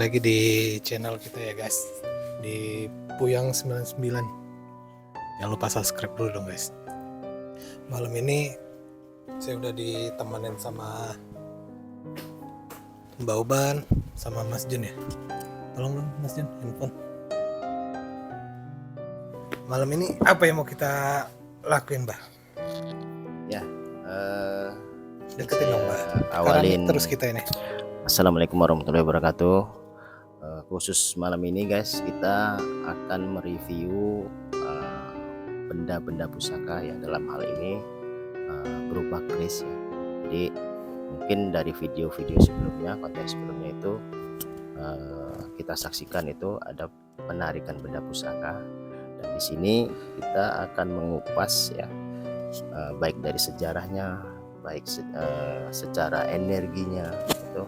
lagi di channel kita ya guys, di Puyang 99. Jangan lupa subscribe dulu dong guys. Malam ini saya udah ditemenin sama Mbak Uban sama Mas Jun ya. Tolong dong Mas Jun, handphone. Malam ini apa yang mau kita lakuin Mbak? Ya, deketin dong Mbak. awalin terus kita ini. Assalamualaikum warahmatullahi wabarakatuh. Khusus malam ini guys, kita akan mereview benda-benda pusaka yang dalam hal ini berupa keris ya. Jadi mungkin dari video-video sebelumnya, konten sebelumnya itu kita saksikan itu ada penarikan benda pusaka, dan di sini kita akan mengupas ya, baik dari sejarahnya, baik secara energinya itu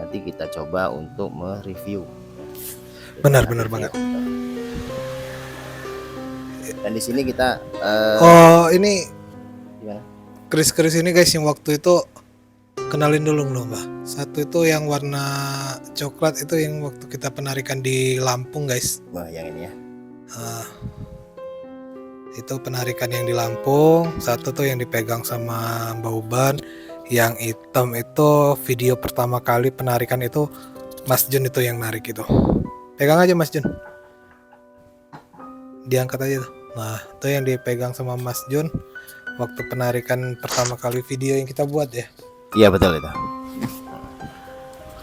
nanti kita coba untuk mereview. Benar banget. Dan di sini kita ini gimana? keris-keris ini guys yang waktu itu kenalin dulu Mbak. Satu itu yang warna coklat, itu yang waktu kita penarikan di Lampung guys. Wah, yang ini ya. Itu penarikan yang di Lampung. Satu tuh yang dipegang sama Mbak Uban. Yang hitam itu video pertama kali penarikan itu Mas Jun itu yang narik itu. Pegang aja Mas Jun. Diangkat aja tuh. Nah, itu yang dipegang sama Mas Jun waktu penarikan pertama kali video yang kita buat ya. Iya betul itu.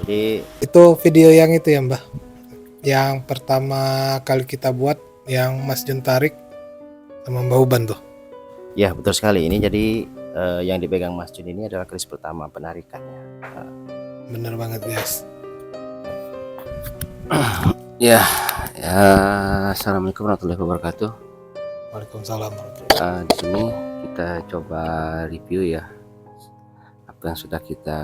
Jadi itu video yang itu ya Mbak, yang pertama kali kita buat, yang Mas Jun tarik sama Mbak Uban tuh. Ya betul sekali. Ini jadi yang dipegang Mas Jun ini adalah keris pertama penarikannya. Bener banget guys. Ya, assalamualaikum warahmatullahi wabarakatuh. Waalaikumsalam. Di sini kita coba review ya apa yang sudah kita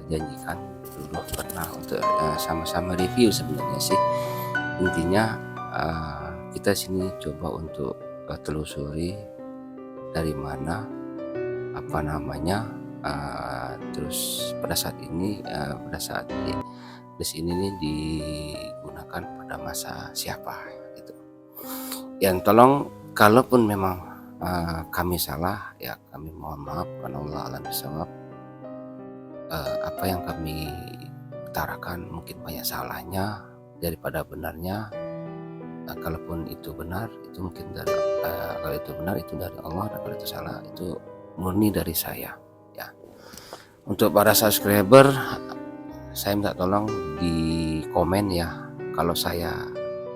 janjikan dulu pernah untuk sama-sama review. Sebenarnya sih intinya kita sini coba untuk telusuri dari mana apa namanya, terus pada saat ini keris ini nih digunakan pada masa siapa gitu. Yang tolong kalaupun memang kami salah ya, kami mohon maaf karena Allah alam bisawab. Apa yang kami utarakan mungkin banyak salahnya daripada benarnya. Kalaupun itu benar itu mungkin dari kalau itu benar itu dari Allah, dan kalau itu salah itu murni dari saya ya. Untuk para subscriber, saya minta tolong di komen ya, kalau saya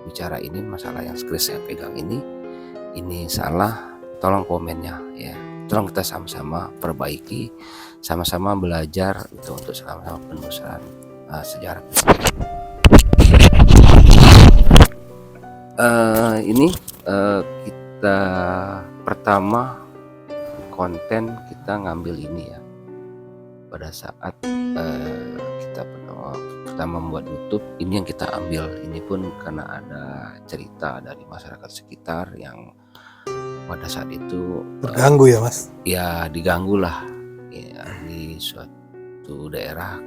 bicara ini masalah yang keris saya pegang ini salah, tolong komennya ya. Tolong kita sama-sama perbaiki, sama-sama belajar itu untuk sama-sama penelusuran sejarah. Ini kita pertama konten kita ngambil ini ya pada saat kita pertama membuat YouTube. Ini yang kita ambil, ini pun karena ada cerita dari masyarakat sekitar yang pada saat itu terganggu ya Mas? Ya diganggu lah ya, di suatu daerah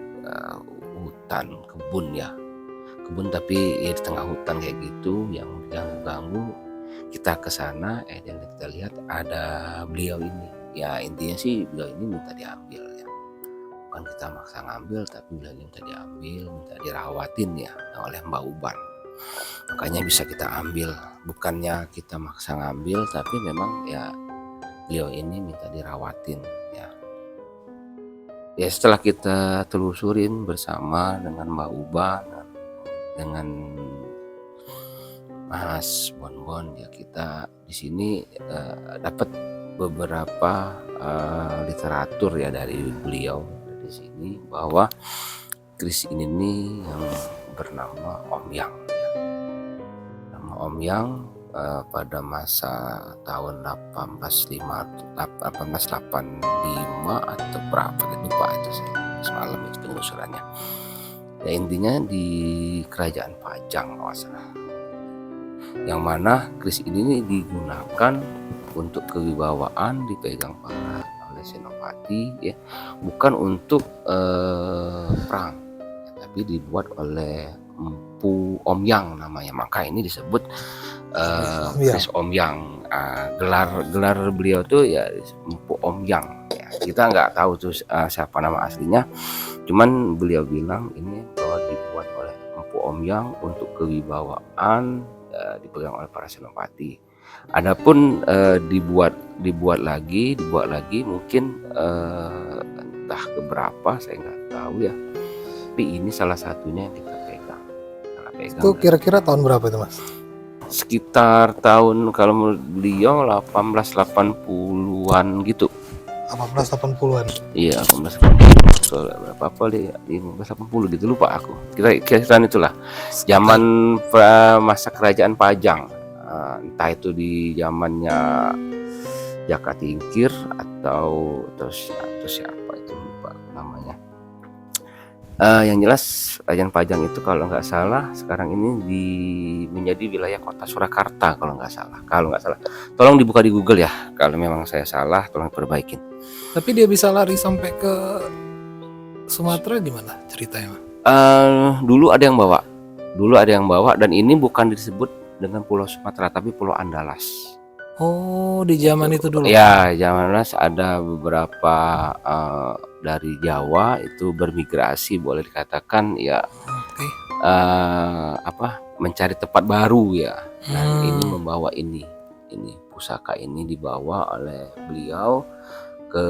hutan kebun ya, kebun tapi ya di tengah hutan kayak gitu yang diganggu-ganggu. Kita ke sana dan kita lihat ada beliau ini ya. Intinya sih beliau ini minta diambil ya, bukan kita maksa ngambil, tapi beliau ini minta diambil, minta dirawatin ya oleh Mbak Uban. Makanya bisa kita ambil, bukannya kita maksa ngambil, tapi memang ya beliau ini minta dirawatin ya. Ya setelah kita telusurin bersama dengan Mbak Uban, dengan Mas Bonbon ya, kita di sini dapat beberapa literatur ya dari beliau di sini, bahwa keris ini nih yang bernama Om Yang ya. Nama Om Yang pada masa tahun 1885 atau berapa, lupa itu saya semalam itu penelusurannya ya. Intinya di kerajaan Pajang kalau salah, yang mana keris ini digunakan untuk kewibawaan, dipegang oleh senopati ya, bukan untuk perang ya, tapi dibuat oleh Empu Omyang namanya. Maka ini disebut Chris Omyang. Gelar beliau tuh ya Empu Omyang. Ya, kita nggak tahu tuh siapa nama aslinya. Cuman beliau bilang ini bahwa dibuat oleh Empu Omyang untuk kewibawaan, dipegang oleh para senopati. Adapun dibuat lagi mungkin entah keberapa saya nggak tahu ya. Tapi ini salah satunya yang kita pegang. Itu kira-kira tahun berapa itu Mas? Sekitar tahun kalau menurut beliau 1880-an gitu. 1880-an. Iya, 1880. Berapa deh? 1580 gitu, lupa aku. Kira-kira itulah. Zaman masa kerajaan Pajang. Entah itu di zamannya Jaka Tingkir atau siapa itu, lupa namanya. Yang jelas kerajaan Pajang itu kalau nggak salah sekarang ini menjadi wilayah kota Surakarta kalau nggak salah. Tolong dibuka di Google ya. Kalau memang saya salah, tolong perbaikin. Tapi dia bisa lari sampai ke Sumatera gimana ceritanya? Dulu ada yang bawa dan ini bukan disebut dengan Pulau Sumatera tapi Pulau Andalas. Oh, di zaman itu dulu. Ya, zaman Andalas ada beberapa dari Jawa itu bermigrasi, boleh dikatakan ya. Oke. Mencari tempat baru ya. Nah, ini membawa ini pusaka ini dibawa oleh beliau ke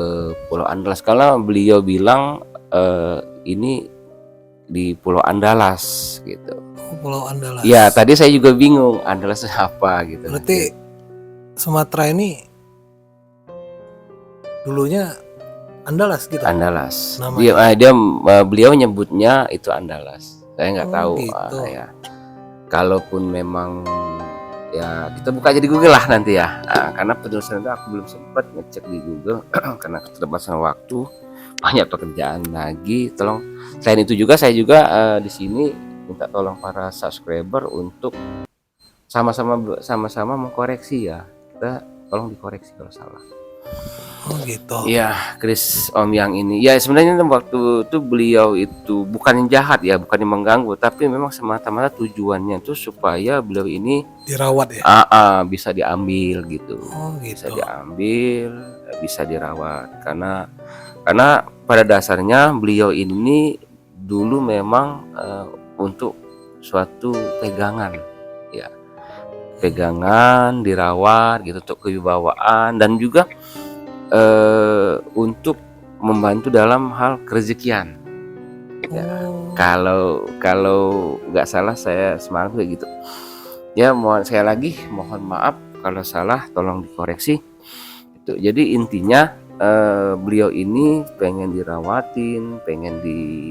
Pulau Andalas. Kalau beliau bilang ini di Pulau Andalas gitu. Pulau Andalas. Ya, tadi saya juga bingung Andalas apa gitu. Berarti Sumatera ini dulunya Andalas gitu. Andalas. Namanya. Beliau nyebutnya itu Andalas. Saya nggak tahu gitu. ya. Kalaupun memang ya kita buka aja di Google lah nanti ya. Karena penulisan itu aku belum sempat ngecek di Google karena keterbatasan waktu, banyak pekerjaan lagi. Tolong selain itu juga saya juga di sini minta tolong para subscriber untuk sama-sama mengkoreksi ya. Kita tolong dikoreksi kalau salah. Oh gitu. Iya, Chris Omyang ini. Ya sebenarnya waktu itu beliau itu bukan yang jahat ya, bukan yang mengganggu, tapi memang semata-mata tujuannya itu supaya beliau ini dirawat ya. Bisa diambil gitu. Oh gitu. Bisa diambil, bisa dirawat karena pada dasarnya beliau ini dulu memang untuk suatu pegangan ya. Pegangan, dirawat gitu untuk kewibawaan dan juga untuk membantu dalam hal kerezekian. Ya, kalau nggak salah saya semangat kayak gitu. Ya mohon maaf kalau salah, tolong dikoreksi. Itu. Jadi intinya beliau ini pengen dirawatin, pengen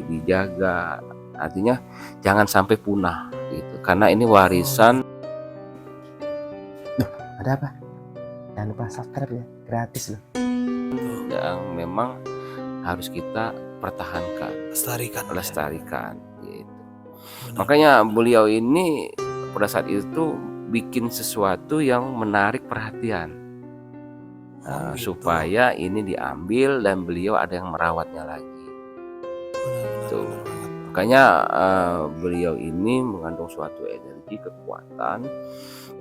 dijaga. Artinya jangan sampai punah gitu. Karena ini warisan. Ada apa? Jangan lupa subscribe ya, gratis loh. Yang memang harus kita pertahankan, lestarikan gitu. Makanya beliau ini pada saat itu bikin sesuatu yang menarik perhatian gitu. Supaya ini diambil dan beliau ada yang merawatnya lagi. Benar. Makanya beliau ini mengandung suatu energi kekuatan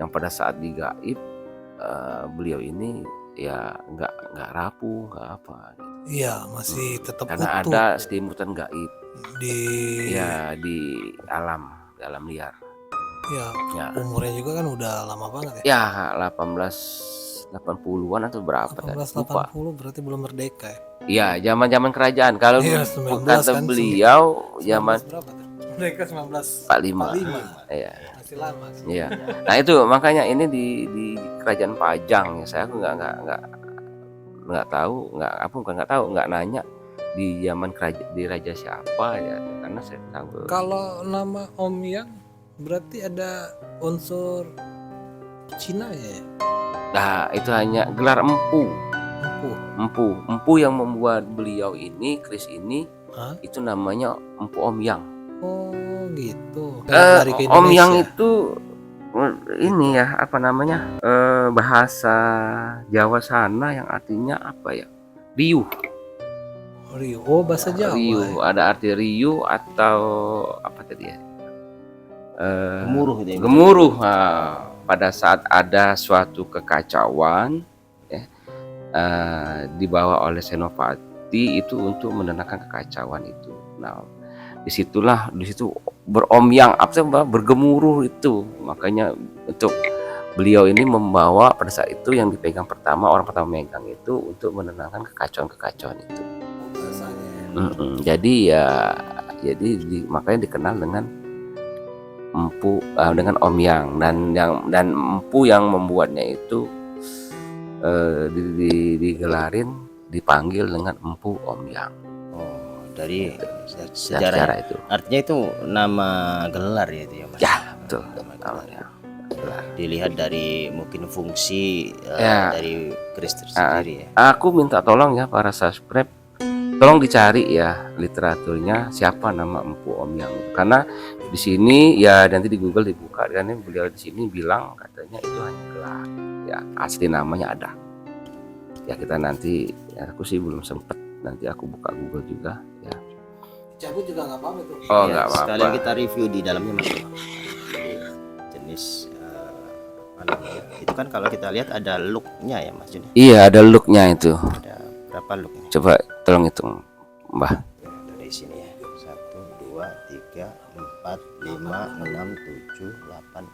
yang pada saat digaib beliau ini ya nggak rapuh, nggak apa gitu. Iya, masih tetap karena utuh. ada selimutan gaib di alam liar. Ya, umurnya juga kan udah lama banget ya. Ya, 1880-an atau berapa tadi? 1880 berarti belum merdeka ya. Iya, zaman kerajaan. Kalau kata kan, beliau zaman berapa tuh? Merdeka 1945. Iya. Masih lama sih. Iya. Nah itu makanya ini di kerajaan Pajang ya. Saya nggak tahu, nggak nanya di zaman di raja siapa ya, karena saya tahu. Kalau nama Omyang berarti ada unsur Cina ya. Nah itu hanya gelar empu yang membuat beliau ini, Chris ini, itu namanya Empu Omyang. Oh gitu. Omyang itu ini ya bahasa Jawa sana yang artinya apa ya, riuh. Riu. Oh, bahasa Jawa. Riuh, ada arti riuh atau apa tadi ya? Gemuruh itu ya, Gemuruh. Pada saat ada suatu kekacauan ya, dibawa oleh Senopati itu untuk menenangkan kekacauan itu. Nah, di situ beromyang, bergemuruh itu. Makanya untuk beliau ini membawa pada saat itu yang dipegang pertama, orang pertama megang itu untuk menenangkan kekacauan itu. Jadi makanya dikenal dengan empu, dengan omyang, dan empu yang membuatnya itu digelarin, dipanggil dengan empu omyang. Oh, dari Sejarah itu. Artinya itu nama gelar ya itu ya, Mas? Ya, betul. Nama gelar. Ya. Dilihat dari mungkin fungsi Ya. dari keris tersendiri ya. Aku minta tolong ya para subscribe, tolong dicari ya literaturnya siapa nama Empu Omyang itu. Karena di sini ya nanti di Google dibuka, dan beliau di sini bilang katanya itu hanya gelar. Ya, asli namanya ada. Ya kita nanti, ya aku sih belum sempet, nanti aku buka Google juga ya. Cabut juga nggak apa-apa tuh. Oh, Ya, nggak apa-apa. sekalian kita review di dalamnya, Mas. Jadi jenis apa namanya? Itu kan kalau kita lihat ada looknya ya, Mas Jun. Iya, ada looknya itu. Ada berapa looknya? Coba tolong hitung, Mbah. Ya, dari sini ya. 1, 2, 3, 4, 5, 6, 7, 8,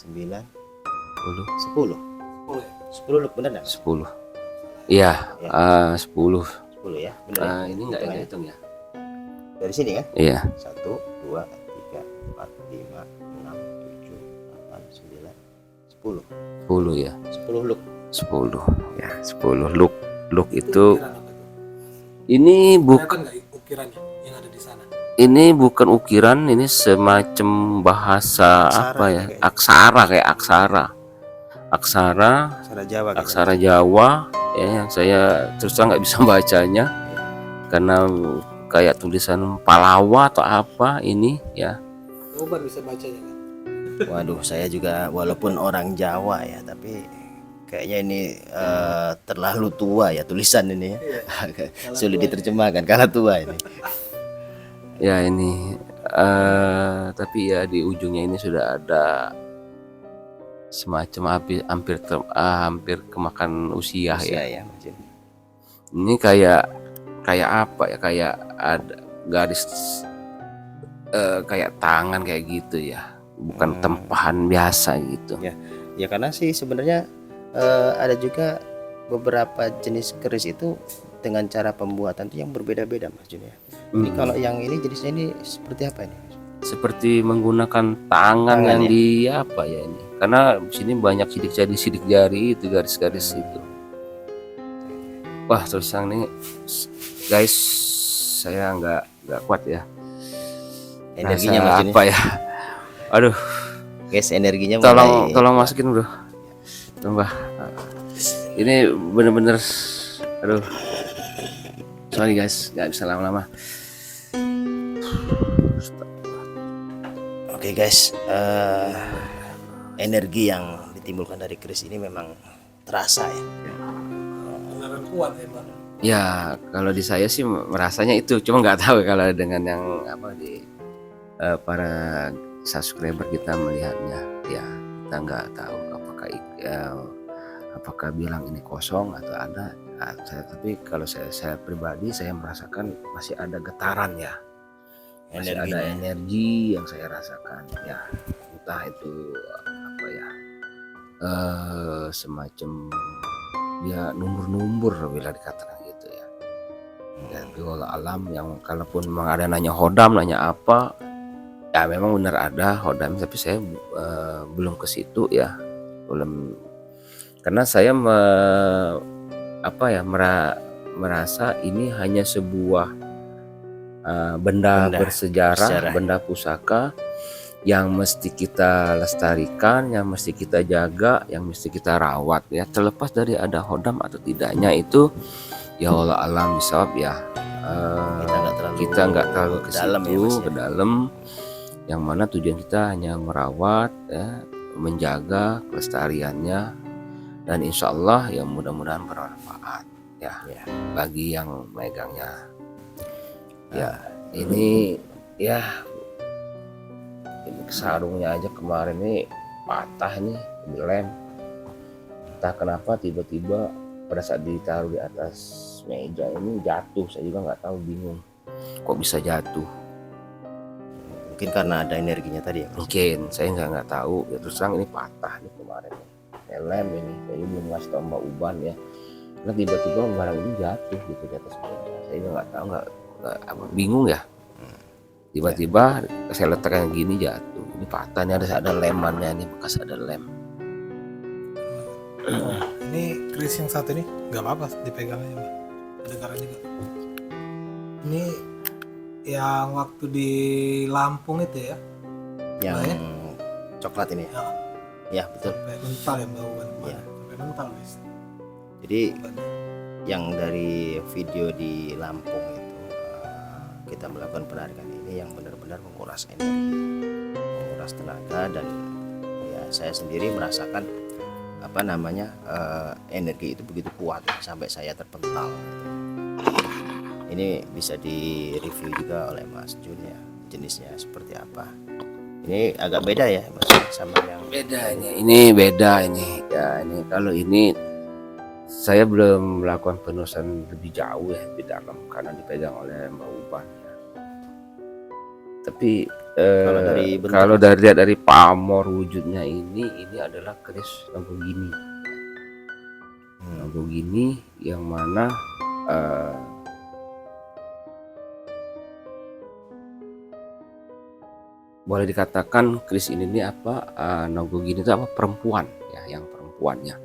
9, 10. 10 look bener nggak? 10. Iya, 10. 10 ya, bener ya? Ini nggak ada hitung ya? Dari sini kan? Iya. 1, 2, 3, 4, 5, 6, 7, 8, 9, 10. 10 ya. 10 look. 10 ya, 10 look itu. Ini bukan ukirannya yang ada di sana. Ini bukan ukiran, ini semacam bahasa Aksara apa ya? kayaknya. Aksara Jawa. Aksara Jawa ya, yang saya terus terang nggak bisa bacanya karena kayak tulisan Palawa atau apa ini ya. Coba bisa bacanya kan? Waduh, saya juga walaupun orang Jawa ya, tapi kayaknya ini terlalu tua ya tulisan ini ya. Sulit diterjemahkan, kalah tua ini. Ya ini tapi ya di ujungnya ini sudah ada semacam hampir kemakan usia ya. Mungkin. Ini kayak apa ya? Kayak ada garis kayak tangan kayak gitu ya. Bukan tempahan biasa gitu. Ya karena sih sebenarnya ada juga beberapa jenis keris itu dengan cara pembuatan itu yang berbeda-beda, Mas Jun ya. Ini kalau yang ini jenisnya ini seperti apa ini? Seperti menggunakan tangan yang ya? di apa ya ini? Karena di sini banyak sidik jari itu, garis-garis itu. Wah, terus yang ini guys, saya nggak kuat ya. Energinya Rasa Mas Jun. apa ya? Aduh, Guys, energinya tolong masukin bro. Tambah. Ini bener-bener, aduh. Sorry guys, nggak bisa lama-lama. Oke guys, energi yang ditimbulkan dari keris ini memang terasa ya. Beneran kuat ya, Bang. Ya kalau di saya sih merasanya itu, cuma nggak tahu kalau dengan yang apa di para subscriber kita melihatnya, ya kita nggak tahu apakah bilang ini kosong atau ada. Tapi kalau saya pribadi saya merasakan masih ada getaran ya, masih ada energi yang saya rasakan ya, entah itu apa ya, semacam ya numbur bila dikatakan gitu ya. Dan wallah alam, yang kalaupun memang ada nanya hodam, nanya apa, ya memang benar ada hodam, tapi saya belum ke situ ya, belum, karena saya merasa ini hanya sebuah benda bersejarah, benda pusaka yang mesti kita lestarikan, yang mesti kita jaga, yang mesti kita rawat ya, terlepas dari ada hodam atau tidaknya itu ya Allah alam bisawab ya. Kita nggak terlalu ke situ, ke dalam, yang mana tujuan kita hanya merawat ya, menjaga kelestariannya, dan insya Allah ya mudah-mudahan bermanfaat ya bagi yang megangnya Ya, ini ya ini sarungnya aja kemarin nih patah nih, dilem. Entah kenapa tiba-tiba pada saat ditaruh di atas meja ini jatuh. Saya juga nggak tahu, bingung. Kok bisa jatuh? Mungkin karena ada energinya tadi ya Mas. Mungkin saya nggak tahu. Ya terus terang ini patah nih kemarin. Saya lem ini. Saya belum ngasih tahu Mbak Uban ya. Karena tiba-tiba barang ini jatuh gitu di atas meja. Saya juga nggak tahu, nggak bingung ya. Tiba-tiba saya letakkan gini jatuh. Ini patah nih, ada lemannya nih, bekas ada lem. Oh, ini keris yang satu ini nggak apa-apa dipegangnya Mbak. Kedengaran juga. Ini yang waktu di Lampung itu ya, Yang Mbak, ya? coklat ini. Ya, Ya betul. sampai mental ya Mbak Uban. Iya. Sampai mental guys. Jadi yang dari video di Lampung itu kita melakukan penarikan ini yang benar-benar menguras energi, menguras tenaga, dan ya saya sendiri merasakan apa namanya energi itu begitu kuat ya, sampai saya terpental gitu. Ini bisa di review juga oleh Mas Jun ya, jenisnya seperti apa. Ini agak beda ya Mas sama yang Bedanya ini beda ini. Ya ini kalau ini saya belum melakukan penulisan lebih jauh ya di dalam karena dipegang oleh Mbak Uban ya. Tapi Kalau dari bentuk, kalau dari pamor wujudnya ini adalah keris Lamborghini. Lamborghini yang mana boleh dikatakan keris ini apa Lamborghini itu apa, perempuan ya, yang perempuannya.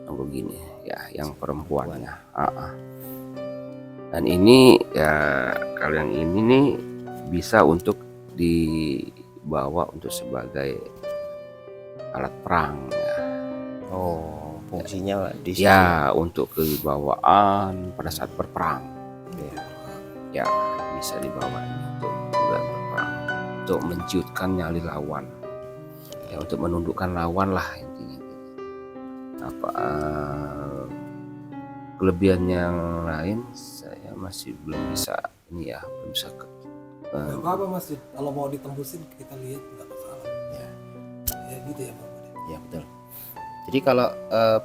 Lamborghini ya, yang perempuannya. Dan ini ya, kalau yang ini nih bisa untuk dibawa untuk sebagai alat perang ya. oh fungsinya di sini. Ya, untuk kewibawaan pada saat berperang. Ya, bisa dibawa untuk juga berperang, untuk menciutkan nyali lawan. Ya, untuk menundukkan lawan lah intinya. Apa kelebihan yang lain saya masih belum bisa ini ya, belum bisa Nggak apa-apa Mas Jun, kalau mau ditembusin kita lihat nggak masalah. Ya. Ya gitu ya Pak. Ya betul. Jadi kalau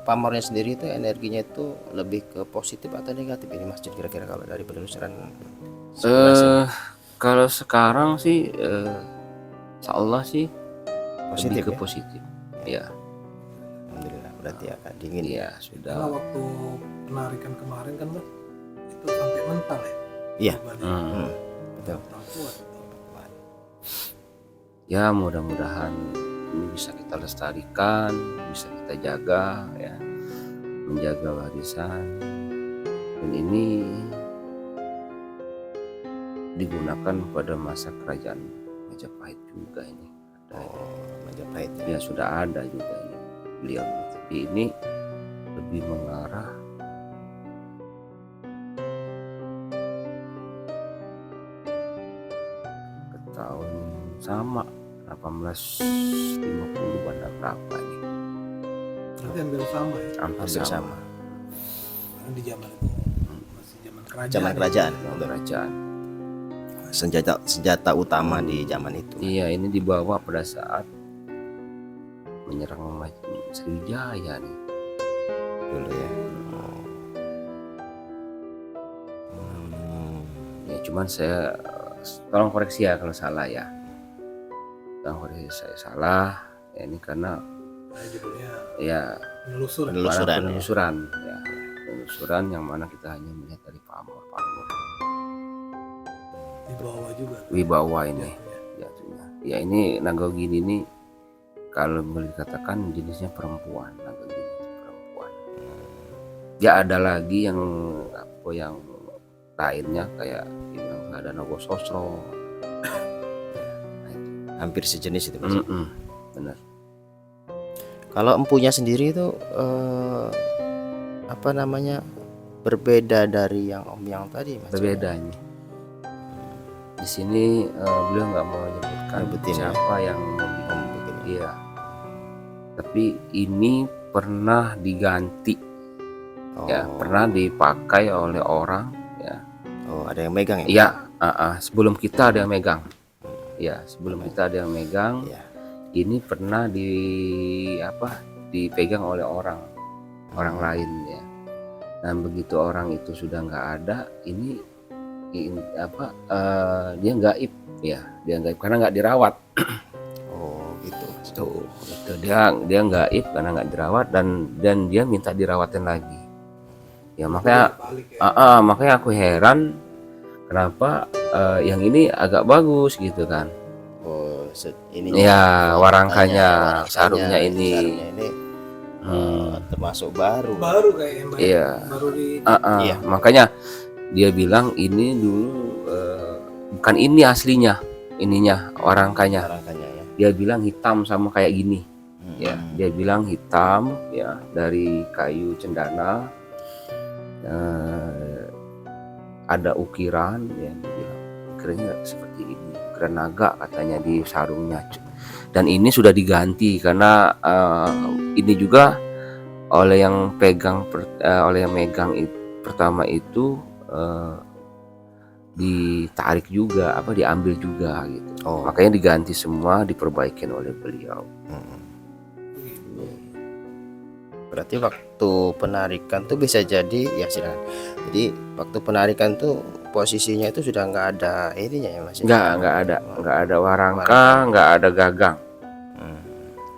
pamornya sendiri itu energinya itu lebih ke positif atau negatif ini Mas Jun, kira-kira kalau dari penelusuran sekilas ini? Kalau sekarang sih insya Allah sih Positif lebih ke ya? positif ya. Alhamdulillah, berarti agak dingin ya. Iya Karena sudah. waktu penarikan kemarin kan Mbak, itu sampai mental ya. Iya. Bebannya. Betul. Mental kuat. Ya mudah-mudahan ini bisa kita lestarikan, bisa kita jaga ya, menjaga warisan. Dan ini digunakan pada masa kerajaan Majapahit juga ini. Majapahit ya. Ya sudah ada juga ini beliau, tapi ini lebih mengarah ke tahun sama 1850 pada berapa ini, Berarti hampir sama ya. hampir Hampir sama. sama. Karena di zaman itu masih zaman kerajaan. Zaman kerajaan. Kerajaan. Senjata utama di zaman itu. Iya, ini dibawa pada saat menyerang Sriwijaya nih Dulu ya. ya. Cuman saya tolong koreksi ya kalau salah ya, tolong koreksi saya salah ya, ini karena Nah, judulnya ya menelusur. Penelusuran. penelusuran yang mana kita hanya melihat dari pamor Di bawah juga. wibawa ini Ya. jatuhnya. Ya ini Lamborghini ini kalau boleh dikatakan jenisnya perempuan. Lamborghini itu perempuan. Ya ada lagi yang apa yang lainnya kayak yang ada Nogososro. Hampir sejenis itu Mas. Benar. Kalau empunya sendiri itu apa namanya, berbeda dari yang Om yang tadi Mas? Berbeda ini. Di sini beliau nggak mau menyebutkan Nyebutin ya. siapa yang membuat. Iya. Tapi ini pernah diganti. Oh, Ya, pernah dipakai oleh orang ya. oh ada ada yang megang ya? Iya, sebelum kita ada yang megang. Ya, sebelum kita ada yang megang. Iya. Ini pernah dipegang oleh orang lain ya. Dan begitu orang itu sudah nggak ada, ini dia gaib ya, dia gaib karena nggak dirawat. Oh gitu. Tuh, itu dia gaib karena nggak dirawat dan dia minta dirawatin lagi. Ya makanya makanya aku heran kenapa yang ini agak bagus gitu kan. Oh, ini Ya, warangkanya, sarungnya ini. Termasuk baru. Baru kayaknya Mbak. Iya. Baru di Iya. Makanya dia bilang ini dulu bukan ini aslinya, ininya warangkanya. Warangkanya ya. Dia bilang hitam sama kayak gini. Ya, Hmm. dia bilang hitam ya dari kayu cendana. Ada ukiran ya, dia bilang ukirannya seperti ini, ukiran naga katanya di sarungnya. Dan ini sudah diganti karena ini juga oleh yang megang pertama itu ditarik juga, diambil juga gitu. Oh. Makanya diganti semua, diperbaikin oleh beliau. Berarti waktu penarikan tuh bisa jadi ya silakan. Jadi waktu penarikan tuh posisinya itu sudah nggak ada ininya ya Mas? Nggak ada warangka, nggak ada gagang.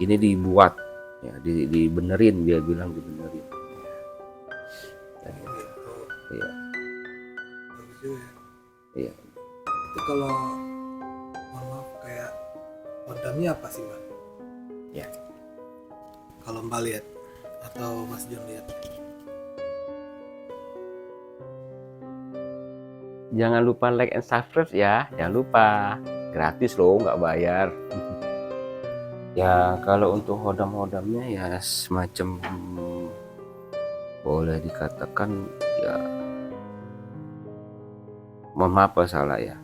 Ini dibuat ya, dibenerin, dia bilang dibenerin. Iya. bagus juga ya. Iya. Itu kalau mohon maaf kayak kodamnya apa sih Mbak? Ya. Kalau Mbak lihat atau Mas John lihat. Jangan lupa like and subscribe ya, jangan lupa, gratis loh, nggak bayar. Ya kalau untuk hodam-hodamnya ya semacam boleh dikatakan ya, mohon maaf kalau salah ya,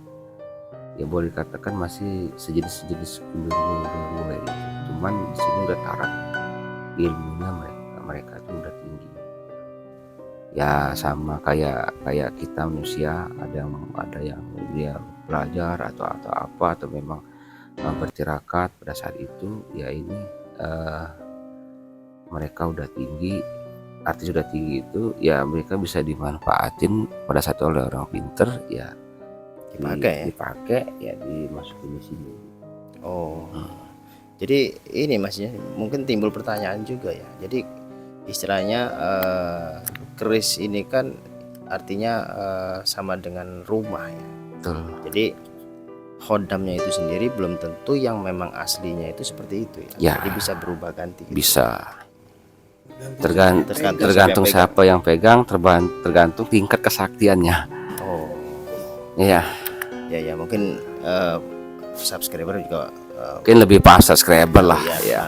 boleh dikatakan masih sejenis gundurwo gitu. Cuman di sini udah taraf ilmunya mereka tuh udah tinggi. Ya sama kayak kita manusia, ada yang dia belajar atau apa atau memang bertirakat pada saat itu ya, ini mereka udah tinggi, arti sudah tinggi itu ya, mereka bisa dimanfaatin pada saat oleh orang pinter ya, dipakai ya, dimasukin di sini. Oh. Jadi ini Mas ya, mungkin timbul pertanyaan juga ya. Jadi istilahnya keris ini kan artinya sama dengan rumah ya. Betul. Jadi khodamnya itu sendiri belum tentu yang memang aslinya itu seperti itu ya. Ya. Jadi bisa berubah ganti. Gitu. Bisa. Tergantung Tergantung siapa yang pegang, tergantung tingkat kesaktiannya. Oh. Iya. Ya mungkin subscriber juga Mungkin lebih pas subscriber lah ya. ya.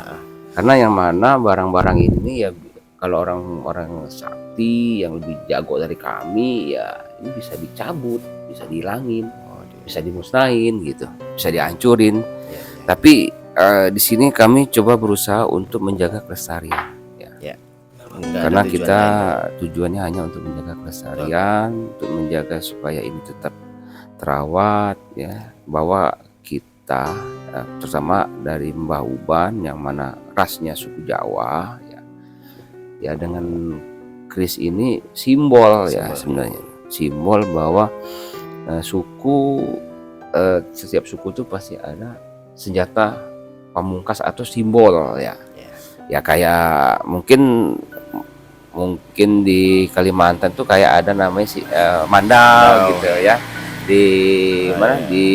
Karena yang mana barang-barang ini ya, kalau orang sakti yang lebih jago dari kami ya, ini bisa dicabut, bisa dihilangin, bisa dimusnahin gitu, bisa dihancurin. Ya. Tapi di sini kami coba berusaha untuk menjaga kelestarian ya. Karena kita tujuannya hanya untuk menjaga kelestarian, untuk menjaga supaya ini tetap terawat ya, bahwa kita terutama dari Mbah Uban yang mana rasnya suku Jawa ya, dengan keris ini simbol ya, sebenarnya simbol bahwa setiap suku itu pasti ada senjata pamungkas atau simbol ya. Ya kayak mungkin di Kalimantan tuh kayak ada namanya mandal gitu ya, di mana di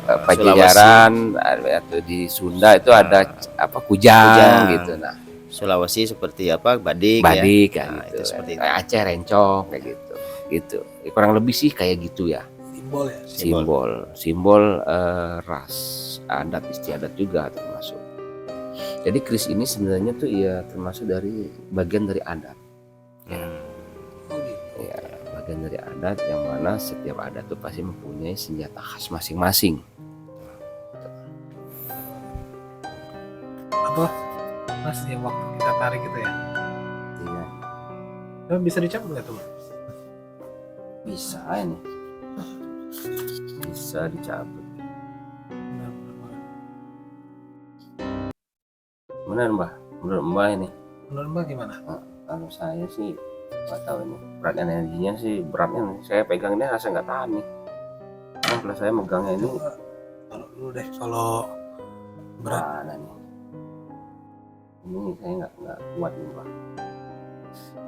Pajajaran atau di Sunda itu ada kujang gitu. Nah Sulawesi seperti badik ya, nah, gitu. Itu seperti kayak Aceh rencong kayak gitu. Kurang lebih sih kayak gitu ya. Simbol ya. Simbol ras, adat istiadat juga termasuk. Jadi keris ini sebenarnya tuh ya termasuk dari bagian dari adat. Ya, bagian dari adat yang mana setiap adat tuh pasti mempunyai senjata khas masing-masing. Apa Mas yang waktu kita tarik itu ya? Iya. Bisa dicabut nggak tuh Mas? Bisa ini, bisa dicabut. Benar Mbah, menurut Mbah ini. Menurut Mbak gimana? Kalau saya sih nggak tahu ini beratnya, energinya sih beratnya nih. Saya pegang ini rasa nggak tahan nih. Nah, kalau saya megangnya ini Coba taruh dulu deh kalau berat. mana nih? Ini saya nggak kuat nih Mbah.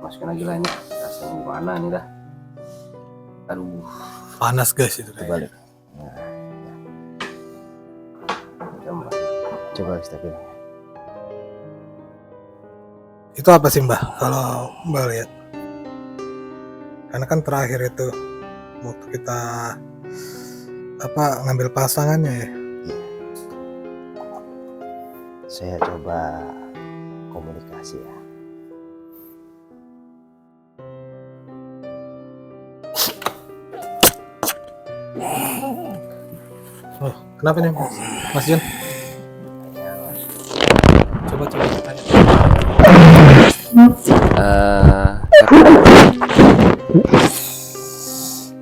Masukin lagi lah ini. Rasanya gimana nih dah? Aduh, Panas guys itu kayak. Balik. coba. Coba kita bilang. Itu apa sih Mbah kalau Mbak lihat? Karena kan terakhir itu waktu kita ngambil pasangannya ya. Saya coba komunikasi ya. Oh, kenapa nih Mas Jun? Coba tanya.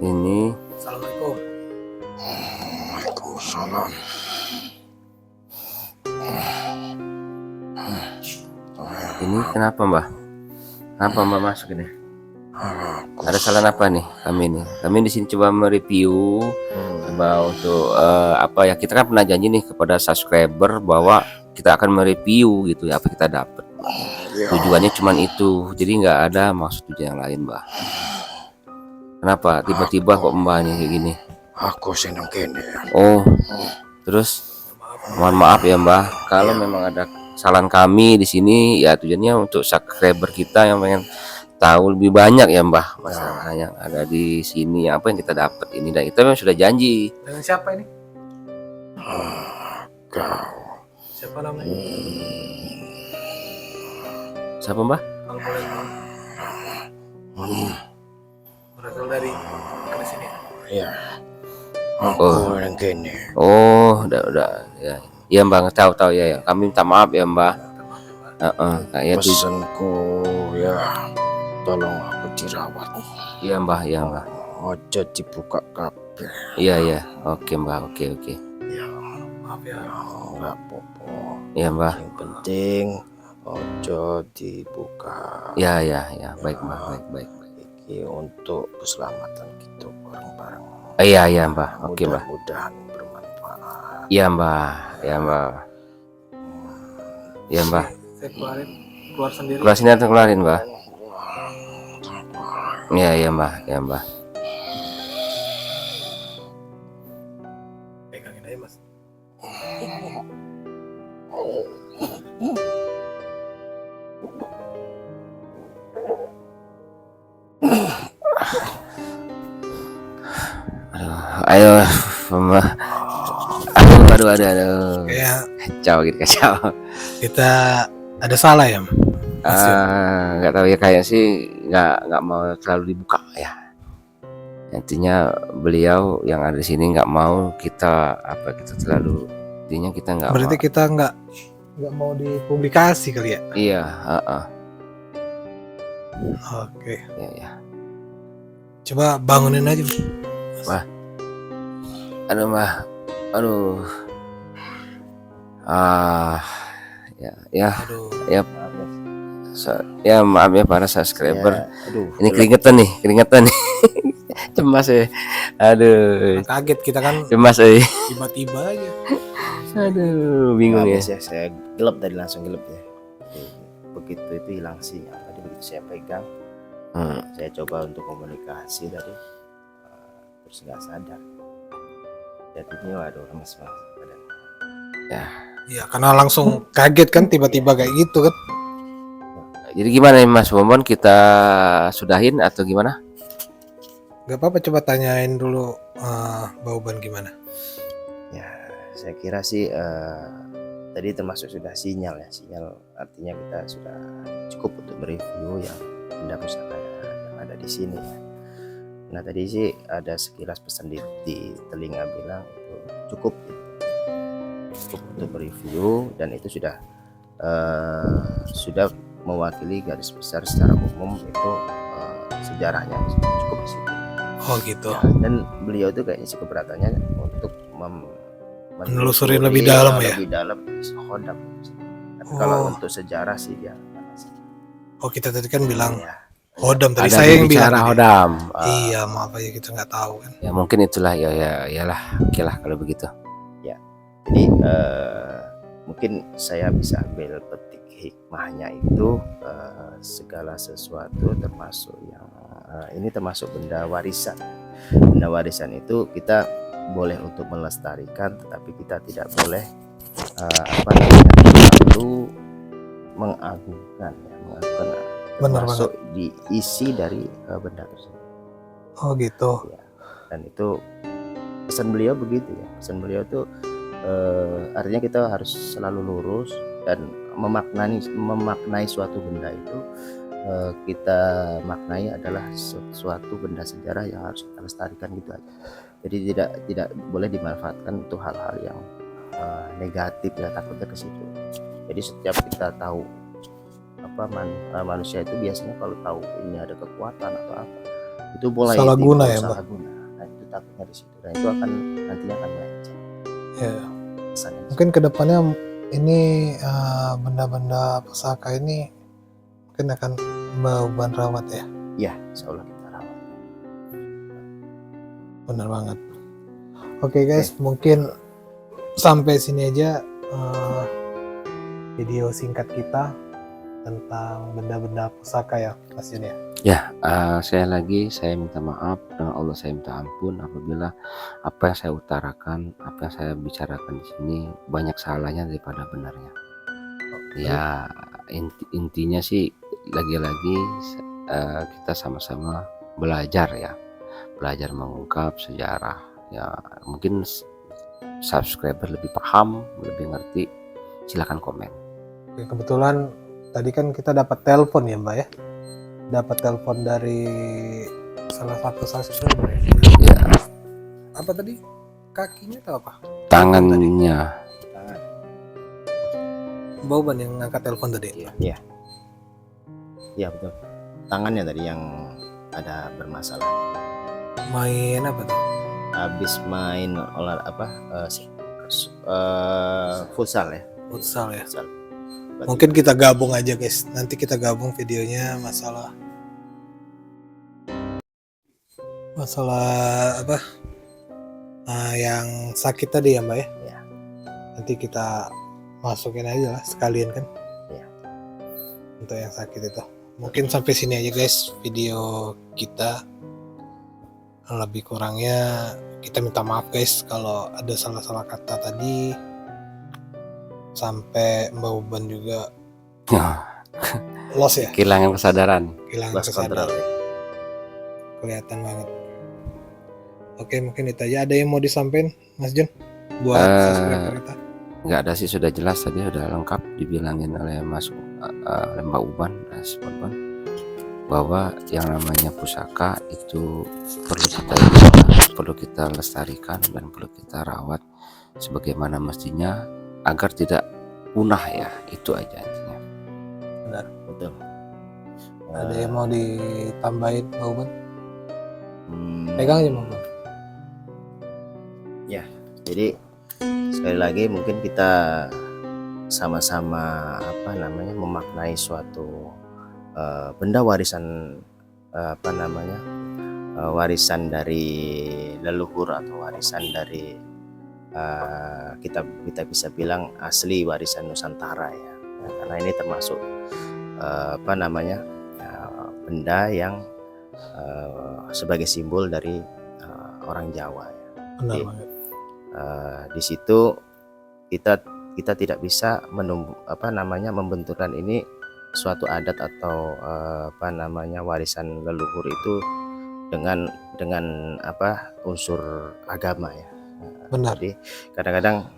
Ini Assalamualaikum. Waalaikumsalam. ini kenapa Mbah? Kenapa Mbah masuk ini? Ada salah apa nih kami nih? Kami di sini coba mereview coba untuk apa ya, kita kan pernah janji nih kepada subscriber bahwa kita akan mereview gitu ya apa kita dapat. Tujuannya cuma itu, jadi nggak ada maksud tujuan yang lain Mbah. Kenapa tiba-tiba kok Mbah nih kayak gini? Aku senang kene. Oh, terus mohon maaf ya Mbah kalau memang ada kesalahan kami di sini, ya tujuannya untuk subscriber kita yang pengen tahu lebih banyak ya Mbah masalah yang ada di sini, apa yang kita dapat ini, dan kita memang sudah janji. Dengan siapa ini? Kau. Siapa namanya? Siapa Mbah? Kalau boleh tahu. Berasal dari sini. Ya. Oh. Aku yang kene. Oh, udah ya. Iya Mbah, tahu ya. Kami minta maaf ya Mbah. Kayak itu. Pesanku ya, tolong aku dirawat. Iya Mbah. Ojo dibuka kabeh. Iya. Oke Mbah, oke. Ya, Maaf ya. enggak apa-apa. Iya Mbah. Yang penting ojo dibuka. Ya. Baik Mbah, baik. Iki untuk keselamatan kita bareng-bareng. Iya Mbah. Oke Mbah. Mudah-mudahan bermanfaat. Iya Mbah. Saya keluar sendiri. Keluar sini atau keluarin Mbah? Iya Mbah. Pegangin aja Mas. Ayo Mbah. Aduh. Kayak Kacau. kita ada salah ya. Nggak tahu ya, kayak sih nggak mau terlalu dibuka ya. Intinya beliau yang ada di sini nggak mau kita terlalu, intinya kita nggak. Berarti kita nggak mau dipublikasi kali ya? Iya. Oke. Ya. Coba bangunin aja. Wah. Aduh Mbah. Ya. Aduh. Ya maaf ya para subscriber. Aduh, Ini keringetan nih. Cemas ya. Aduh. Kaget kita kan Cemas ya. tiba-tiba aja. Aduh, bingung ya. ya. Saya gelap tadi, langsung gelap ya. Begitu itu hilang sinyal. Tadi begitu saya pegang, saya coba untuk komunikasi tadi, terus nggak sadar. Jadinya waduh, lemes banget badan. Iya, karena langsung kaget kan tiba-tiba kayak gitu kan. Jadi gimana nih Mas Momon, kita sudahin atau gimana? Gak apa-apa, coba tanyain dulu Bauban gimana. Ya, saya kira sih tadi termasuk sudah sinyal ya. Sinyal artinya kita sudah cukup untuk mereview yang benda pusaka yang ada di sini ya. Nah tadi sih ada sekilas pesan di telinga bilang itu cukup untuk mereview, dan itu sudah mewakili garis besar secara umum itu sejarahnya cukup di situ. Oh gitu. Ya, dan beliau itu kayaknya sih keberatannya untuk Menelusuri lebih dalam ya. lebih dalam Khodam. Tapi kalau Oh. untuk sejarah sih dia Oh kita tadi kan bilang ya, Hodam, tadi Ada saya yang bilang bicara tadi. Hodam. Iya maaf aja kita nggak tahu kan. Ya mungkin itulah ya iyalah. Oke lah kalau begitu. jadi mungkin saya bisa ambil petik hikmahnya itu segala sesuatu termasuk yang ini termasuk benda warisan. Benda warisan itu kita boleh untuk melestarikan, tetapi kita tidak boleh terlalu mengagungkan ya, Benar termasuk diisi dari benda tersebut. Oh gitu. Ya, dan itu pesan beliau begitu ya. Pesan beliau itu artinya kita harus selalu lurus dan memaknai suatu benda itu kita maknai adalah suatu benda sejarah yang harus kita lestarikan gitu aja. Jadi tidak boleh dimanfaatkan untuk hal-hal yang negatif ya, takutnya ke situ. Jadi setiap kita tahu manusia itu biasanya kalau tahu ini ada kekuatan atau apa itu mulai Salah guna ya, salah guna. Nah itu takutnya di situ. Dan itu akan nantinya akan melenceng. Ya. Kesannya. Mungkin kedepannya ini benda-benda pusaka ini mungkin akan beban rawat ya. Ya, insya Allah kita rawat. Benar banget. Oke guys, mungkin sampai sini aja video singkat kita tentang benda-benda pusaka ya Mas Jun ya. Ya, sekali lagi saya minta maaf, dengan Allah saya minta ampun apabila apa yang saya utarakan, apa yang saya bicarakan di sini banyak salahnya daripada benarnya. Ya, intinya sih lagi-lagi kita sama-sama belajar ya, belajar mengungkap sejarah. Ya, mungkin subscriber lebih paham, lebih ngerti, silakan komen. Oke, kebetulan tadi kan kita dapat telepon ya Mbak ya. Dapat telepon dari salah satu subscriber ya. Ya, Apa tadi? Kakinya atau apa? tangannya. Bauban yang ngangkat telepon tadi. Iya. Iya betul. Tangannya tadi yang ada bermasalah. Main apa tuh? Habis main futsal ya. Futsal ya. Futsal. Mungkin kita gabung aja guys. Nanti kita gabung videonya masalah apa? Yang sakit tadi ya Mbak ya. Iya. Nanti kita masukin aja lah sekalian kan. Iya. Untuk yang sakit itu. Mungkin sampai sini aja guys video kita. Lebih kurangnya kita minta maaf guys kalau ada salah-salah kata tadi. Sampai Mbak Uban juga lost ya, Kehilangan kesadaran. kehilangan Lost control kesadaran, ya. kelihatan banget. Oke mungkin itu aja. Ada yang mau disampaikan Mas Jun buat subscriber kita? Nggak ada sih, sudah jelas tadi, sudah lengkap dibilangin oleh oleh Mbak Uban, bahwa yang namanya pusaka itu perlu kita jaga, perlu kita lestarikan dan perlu kita rawat sebagaimana mestinya agar tidak punah ya, itu aja intinya. Benar. Betul. Ada yang mau ditambahin Mbak Uban? Hmm, Pegang aja Mbak Uban. Jadi sekali lagi mungkin kita sama-sama memaknai suatu benda warisan warisan dari leluhur atau warisan dari kita bisa bilang asli warisan Nusantara ya. Karena ini termasuk benda yang sebagai simbol dari orang Jawa ya. Benar Jadi, banget. di situ kita tidak bisa membenturkan ini suatu adat atau warisan leluhur itu dengan unsur agama ya. Benar. Jadi kadang-kadang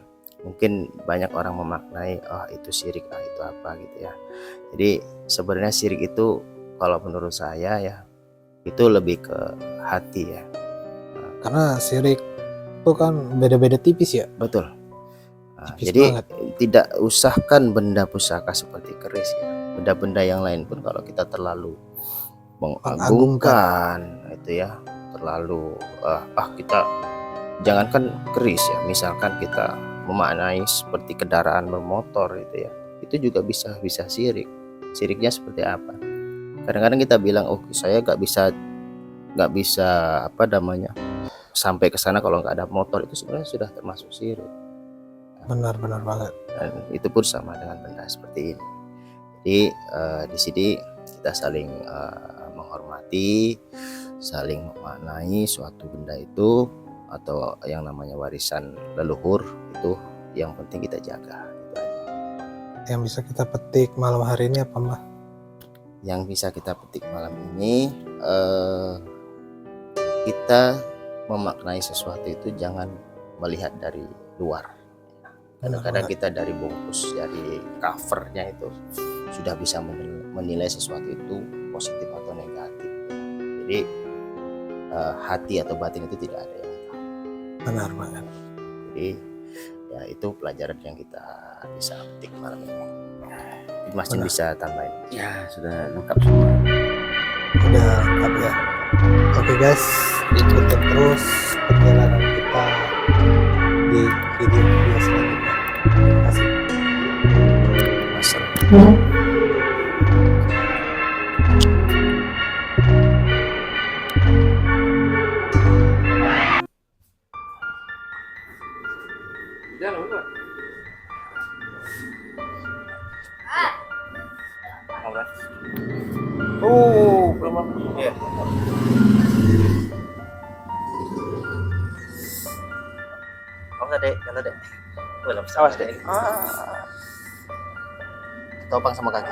mungkin banyak orang memaknai itu syirik, itu apa gitu ya. Jadi sebenarnya syirik itu kalau menurut saya ya itu lebih ke hati ya. Karena syirik itu kan beda-beda tipis ya. Betul. Tipis Jadi banget. tidak usahkan benda pusaka seperti keris ya. Benda-benda yang lain pun kalau kita terlalu mengagungkan itu ya, terlalu kita jangankan keris ya, misalkan kita memaknai seperti kendaraan bermotor itu ya, itu juga bisa syirik. Syiriknya seperti apa? Kadang-kadang kita bilang, oh saya nggak bisa apa namanya sampai ke sana kalau nggak ada motor, itu sebenarnya sudah termasuk syirik. Benar banget. Dan itu pun sama dengan benda seperti ini. Jadi di sini kita saling menghormati, saling memaknai suatu benda itu atau yang namanya warisan leluhur, itu yang penting kita jaga. Itu aja. Yang bisa kita petik malam hari ini apa, Mbah? Yang bisa kita petik malam ini, kita memaknai sesuatu itu jangan melihat dari luar. Kadang-kadang kita dari bungkus, dari covernya itu sudah bisa menilai sesuatu itu positif atau negatif. Jadi hati atau batin itu tidak ada yang tahu. Benar banget. Jadi ya itu pelajaran yang kita bisa petik malam ini. Mas Jin bisa tambahin. Ya, sudah lengkap semua. Udah lengkap ya. Oke guys, ikutin terus perjalanan kita di video selanjutnya. Terima kasih. Masalah. Jalan, Pak. Oh, belum. Iya. Awas dek, kalau dek. Belum. Awas dek. Topang sama kaki.